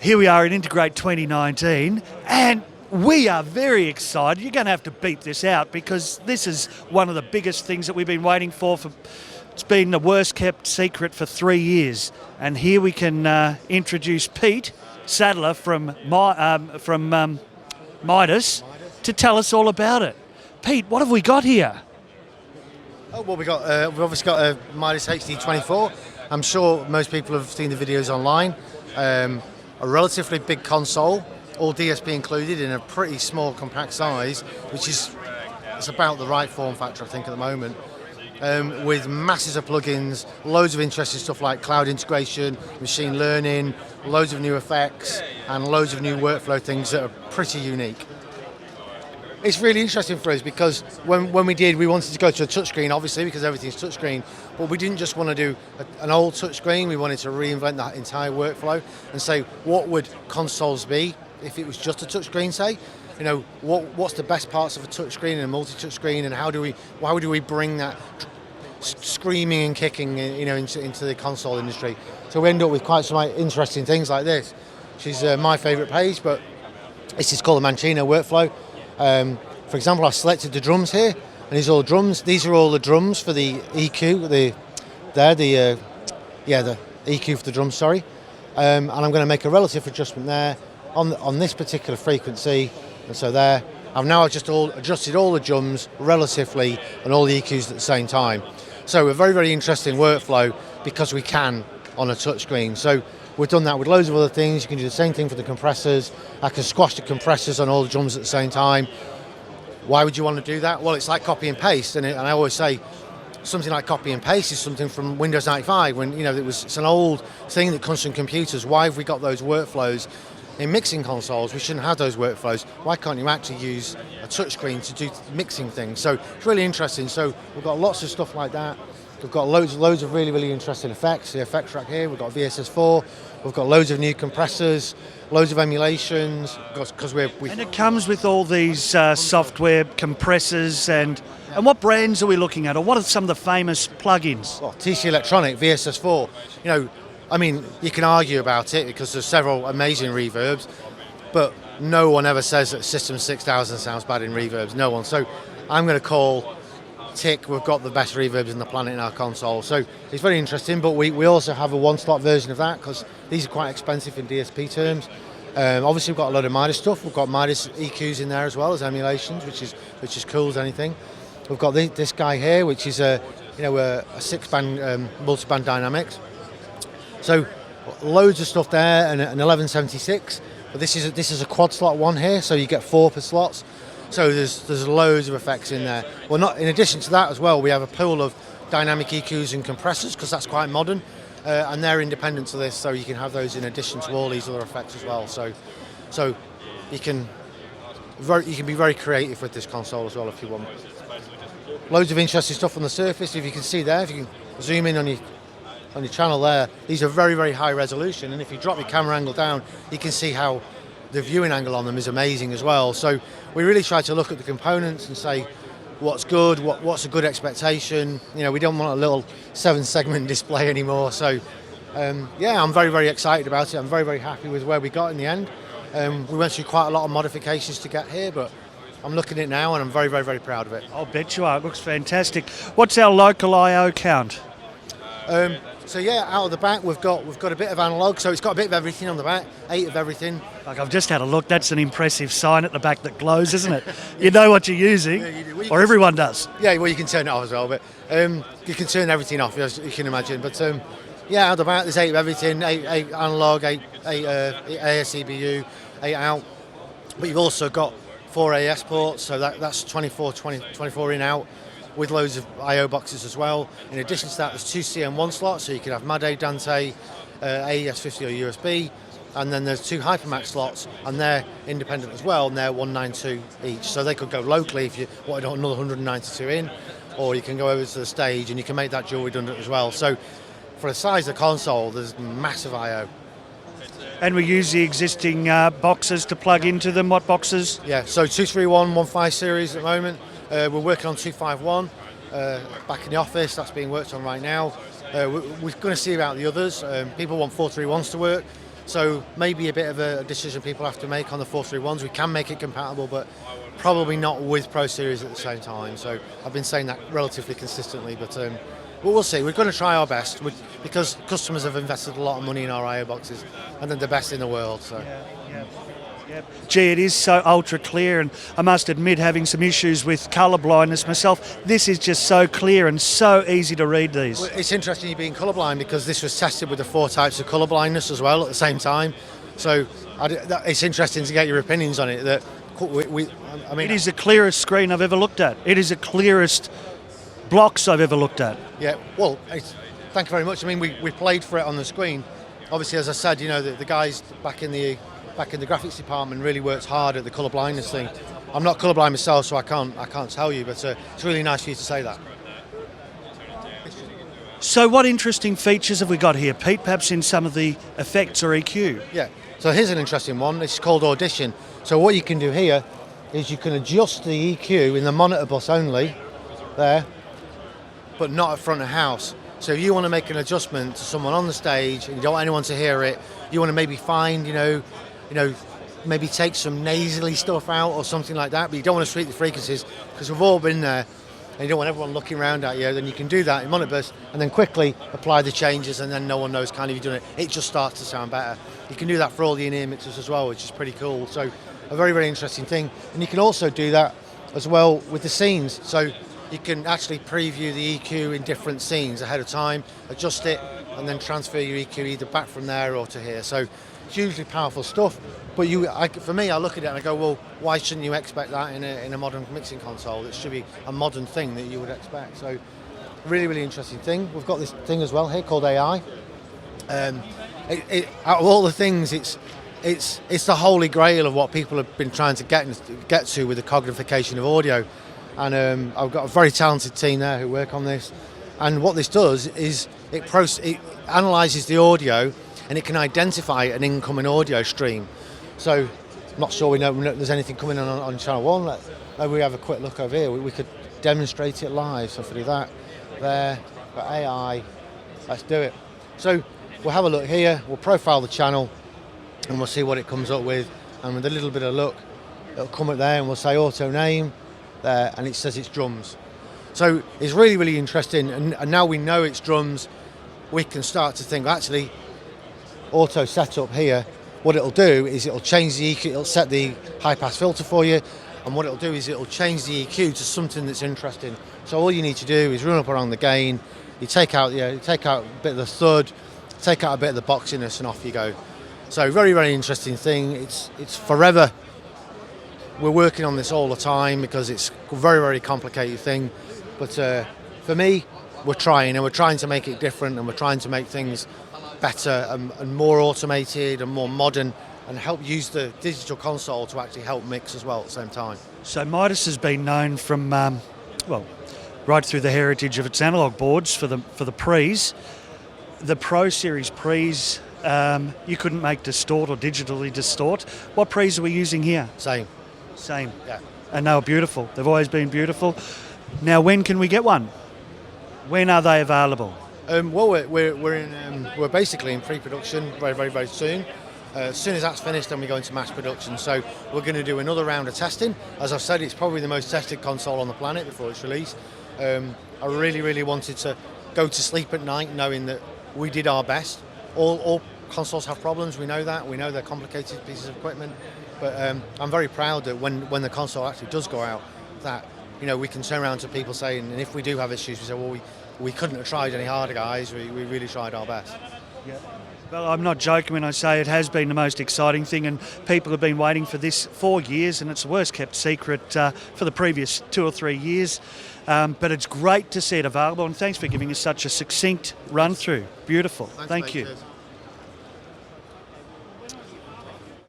Here we are in Integrate 2019, and we are very excited. You're going to have to beat this out because this is one of the biggest things that we've been waiting for. It's been the worst kept secret for 3 years, and here we can introduce Pete Sadler from Midas to tell us all about it. Pete, what have we got here? Oh, well, we've obviously got a Midas HD 24. I'm sure most people have seen the videos online. A relatively big console, all DSP included, in a pretty small compact size, which is it's about the right form factor, I think, at the moment. With masses of plugins, loads of interesting stuff like cloud integration, machine learning, loads of new effects, and loads of new workflow things that are pretty unique. It's really interesting for us because when we wanted to go to a touchscreen, obviously, because everything's touchscreen, but we didn't just want to do an old touchscreen, we wanted to reinvent that entire workflow and say, what would consoles be if it was just a touchscreen, say? You know, what's the best parts of a touchscreen and a multi-touchscreen, and why do we bring that screaming and kicking, you know, into the console industry? So we end up with quite some interesting things like this. She's my favourite page, but this is called the Mancino workflow. For example, I've selected the drums here, and these are all drums. These are all the drums for the EQ, the EQ for the drums. Sorry, and I'm going to make a relative adjustment there on this particular frequency, and so there. I've now adjusted all the drums relatively and all the EQs at the same time. So a very, very interesting workflow because we can on a touchscreen. So we've done that with loads of other things. You can do the same thing for the compressors. I can squash the compressors on all the drums at the same time. Why would you want to do that? Well, it's like copy and paste, and I always say something like copy and paste is something from Windows 95 when, you know, it's an old thing that comes from computers. Why have we got those workflows in mixing consoles? We shouldn't have those workflows. Why can't you actually use a touchscreen to do mixing things? So it's really interesting. So we've got lots of stuff like that. We've got loads of really, really interesting effects. The effect track here, we've got VSS4, we've got loads of new compressors, loads of emulations, because And it comes with all these software compressors, and what brands are we looking at, or what are some of the famous plugins? Well, TC Electronic, VSS4, you know, I mean, you can argue about it because there's several amazing reverbs, but no one ever says that System 6000 sounds bad in reverbs, no one. So I'm going to call tick, we've got the best reverbs in the planet in our console. So it's very interesting, but we also have a one-slot version of that because these are quite expensive in DSP terms. Obviously we've got a lot of Midas stuff. We've got Midas EQs in there as well as emulations, which is cool as anything. We've got this guy here, which is a 6-band multi-band dynamics. So loads of stuff there, and an 1176. But this is a quad slot one here, so you get 4 per slots. So there's loads of effects in there. Well, not in addition to that as well, we have a pool of dynamic EQs and compressors because that's quite modern, and they're independent to this, so you can have those in addition to all these other effects as well. So you can be very creative with this console as well if you want. Loads of interesting stuff on the surface. If you can see there, if you can zoom in on your channel there, these are very, very high resolution, and if you drop your camera angle down, you can see how the viewing angle on them is amazing as well. So we really try to look at the components and say what's good, what's a good expectation. You know, we don't want a little 7-segment display anymore. So yeah, I'm very, very excited about it. I'm very, very happy with where we got in the end. We went through quite a lot of modifications to get here, but I'm looking at it now and I'm very, very, very proud of it. I'll bet you are. It looks fantastic. What's our local I/O count? So yeah, out of the back we've got a bit of analog, so it's got a bit of everything on the back, 8 of everything. Like, I've just had a look. That's an impressive sign at the back that glows, isn't it? You know what you're using, yeah, you do. Well, or everyone does. Yeah, well, you can turn it off as well, but you can turn everything off, as you can imagine. But yeah, out of the back there's 8 of everything, 8 analog, 8 ASCBU, 8 out. But you've also got 4 AS ports, so that's 24 in out, with loads of I/O boxes as well. In addition to that, there's 2 CM1 slots, so you can have MADE, Dante, AES50 or USB, and then there's 2 Hypermax slots, and they're independent as well, and they're 192 each. So they could go locally if you wanted another 192 in, or you can go over to the stage and you can make that dual redundant as well. So for the size of the console, there's massive I/O. And we use the existing boxes to plug into them. What boxes? Yeah, so 23115 series at the moment. We're working on 251 back in the office. That's being worked on right now. We're going to see about the others. People want 431s to work. So maybe a bit of a decision people have to make on the 431s. We can make it compatible, but probably not with Pro Series at the same time. So I've been saying that relatively consistently, but we'll see. We're going to try our best because customers have invested a lot of money in our IO boxes, and they're the best in the world. So. Gee, it is so ultra clear, and I must admit, having some issues with colour blindness myself, this is just so clear and so easy to read these. Well, it's interesting you being colourblind because this was tested with the 4 types of colour blindness as well at the same time. So it's interesting to get your opinions on it. I mean, it is the clearest screen I've ever looked at. It is the clearest blocks I've ever looked at. Yeah, well, thank you very much. I mean, we played for it on the screen. Obviously, as I said, the guys back in the graphics department really worked hard at the colour blindness thing. I'm not colourblind myself, so I can't tell you, but it's really nice for you to say that. So what interesting features have we got here, Pete, perhaps in some of the effects or EQ? Yeah, so here's an interesting one. It's called Audition. So what you can do here is you can adjust the EQ in the monitor bus only, there, but not at front of house. So if you want to make an adjustment to someone on the stage and you don't want anyone to hear it, you want to maybe find, maybe take some nasally stuff out or something like that, but you don't want to sweep the frequencies because we've all been there and you don't want everyone looking around at you, then you can do that in monitor bus and then quickly apply the changes and then no one knows kind of you're doing it. It just starts to sound better. You can do that for all the in-ear mixers as well, which is pretty cool. So a very, very interesting thing. And you can also do that as well with the scenes. So you can actually preview the EQ in different scenes ahead of time, adjust it, and then transfer your EQ either back from there or to here. So hugely powerful stuff. But for me, I look at it and I go, well, why shouldn't you expect that in a modern mixing console? It should be a modern thing that you would expect. So really, really interesting thing. We've got this thing as well here called AI. Out of all the things, it's the holy grail of what people have been trying to get to with the cognification of audio. And I've got a very talented team there who work on this. And what this does is it analyses the audio and it can identify an incoming audio stream. So I'm not sure we know there's anything coming on channel 1. Maybe we have a quick look over here. We could demonstrate it live. So if we do that, there, got AI, let's do it. So we'll have a look here, we'll profile the channel and we'll see what it comes up with. And with a little bit of luck, it'll come up there and we'll say auto name there and it says it's drums. So it's really, really interesting. And now we know it's drums, we can start to think, actually, auto setup here, what it'll do is it'll change the EQ, it'll set the high pass filter for you, and what it'll do is it'll change the EQ to something that's interesting. So all you need to do is run up around the gain, you take out a bit of the thud, take out a bit of the boxiness, and off you go. So very, very interesting thing. It's forever. We're working on this all the time because it's a very, very complicated thing. But for me, we're trying to make it different, and we're trying to make things better and more automated and more modern, and help use the digital console to actually help mix as well at the same time. So Midas has been known from, right through the heritage of its analog boards for the pre's. The Pro Series pre's, you couldn't make distort or digitally distort. What pre's are we using here? Same. Yeah. And they were beautiful. They've always been beautiful. Now, when can we get one? When are they available? Well, we're basically in pre-production very, very, very soon. As soon as that's finished, then we go into mass production. So we're going to do another round of testing. As I've said, it's probably the most tested console on the planet before it's released. I really, really wanted to go to sleep at night knowing that we did our best. All consoles have problems. We know that. We know they're complicated pieces of equipment. But I'm very proud that when the console actually does go out, that we can turn around to people saying, and if we do have issues, we say, well, we couldn't have tried any harder, guys. We really tried our best. Yeah. Well, I'm not joking when I say it has been the most exciting thing, and people have been waiting for this for years, and it's the worst kept secret for the previous 2 or 3 years. But it's great to see it available, and thanks for giving us such a succinct run through. Beautiful. Thank you.